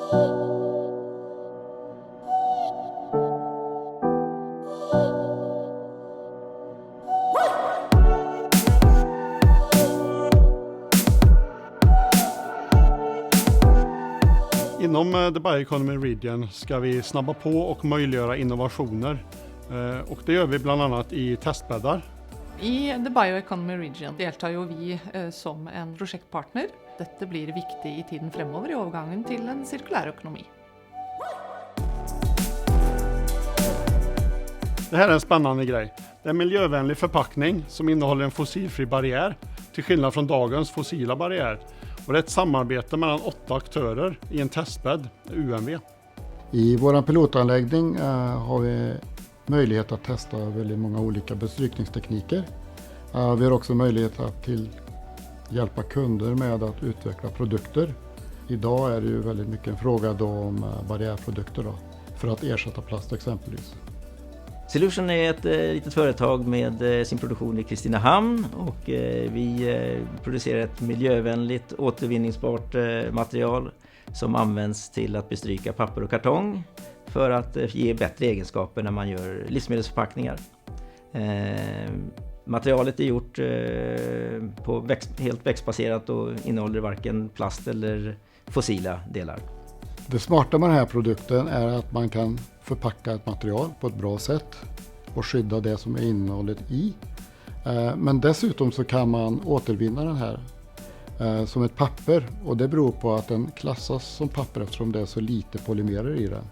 Inom The Bioeconomy Region ska vi snabba på och möjliggöra innovationer. Och det gör vi bland annat i testbäddar. I The Bioeconomy Region deltar jo vi som en prosjektpartner. Dette blir viktig i tiden fremover i overgangen til en cirkulær økonomi. Det här är en spännande grej. Det är en miljövänlig förpackning som innehåller en fossilfri barriär till skillnad från dagens fossila barriär. Och det är ett samarbete mellan 8 aktörer i en testbädd, UMV. I vår pilotanläggning har vi möjlighet att testa väldigt många olika bestrykningstekniker. Vi har också möjlighet att hjälpa kunder med att utveckla produkter. Idag är det ju väldigt mycket en fråga då om barriärprodukter då, för att ersätta plast exempelvis. Solution är ett litet företag med sin produktion i Kristinehamn och vi producerar ett miljövänligt återvinningsbart material som används till att bestryka papper och kartong för att ge bättre egenskaper när man gör livsmedelsförpackningar. Materialet är gjort på helt växtbaserat och innehåller varken plast eller fossila delar. Det smarta med den här produkten är att man kan förpacka ett material på ett bra sätt och skydda det som är innehållet i. Men dessutom så kan man återvinna den här som ett papper, och det beror på att den klassas som papper eftersom det är så lite polymerer i den.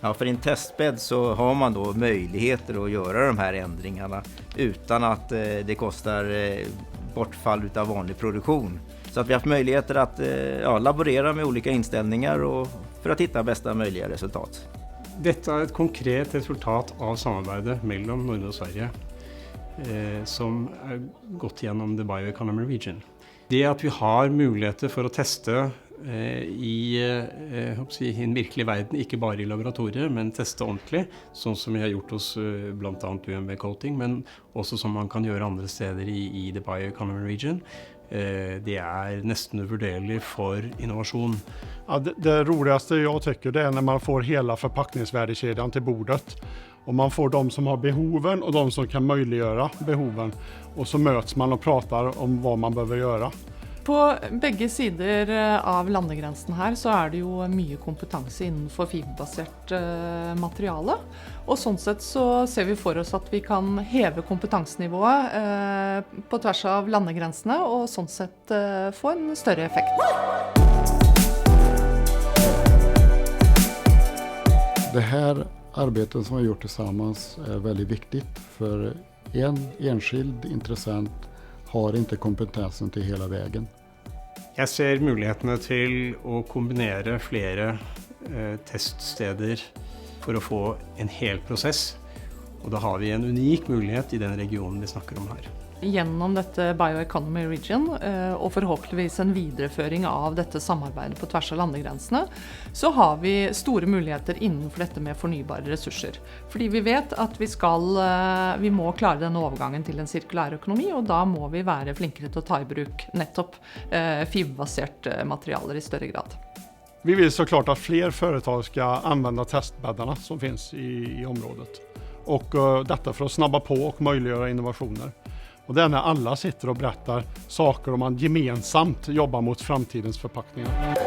Ja, för i en testbädd så har man då möjligheter att göra de här ändringarna utan att det kostar bortfall utav vanlig produktion. Så att vi har haft möjligheter att laborera med olika inställningar och för att hitta bästa möjliga resultat. Dette er et konkret resultat av samarbeidet mellom Norge og Sverige som er gått gjennom The Bioeconomy Region. Det at vi har muligheter for å teste i en virkelig verden, ikke bare i laboratorier, men teste ordentlig, sånn som vi har gjort hos blant annet UMV Coating, men også som man kan gjøre andre steder i The Bioeconomy Region. Det är nästan uvurderligt för innovation. Ja, det roligaste jag tycker det är när man får hela förpackningsvärdekedjan till bordet. Och man får de som har behoven och de som kan möjliggöra behoven. Och så möts man och pratar om vad man behöver göra. På begge sider av landegrensen her så er det jo mye kompetanse innenfor fiberbasert materiale. Og sånn sett så ser vi for oss at vi kan heve kompetansenivået på tvers av landegrensene og sånn sett få en større effekt. Det här arbetet som vi har gjort tillsammans är väldigt viktigt, för en enskild intressent har inte kompetensen till hela vägen. Jeg ser mulighetene til å kombinere flere teststeder for å få en hel prosess. Og da har vi en unik mulighet i den regionen vi snakker om her. Gjennom dette Bioeconomy Region og forhåpentligvis en videreføring av dette samarbeidet på tvers av landegrensene, så har vi store muligheter innenfor dette med fornybare ressurser. Fordi vi vet at vi må klare denne overgangen til en cirkulær økonomi, og da må vi være flinkere til å ta i bruk nettopp fiberbaserte materialer i større grad. Vi vill såklart att fler företag ska använda testbäddarna som finns i området. Och detta för att snabba på och möjliggöra innovationer. Och det är när alla sitter och berättar saker om man gemensamt jobbar mot framtidens förpackningar.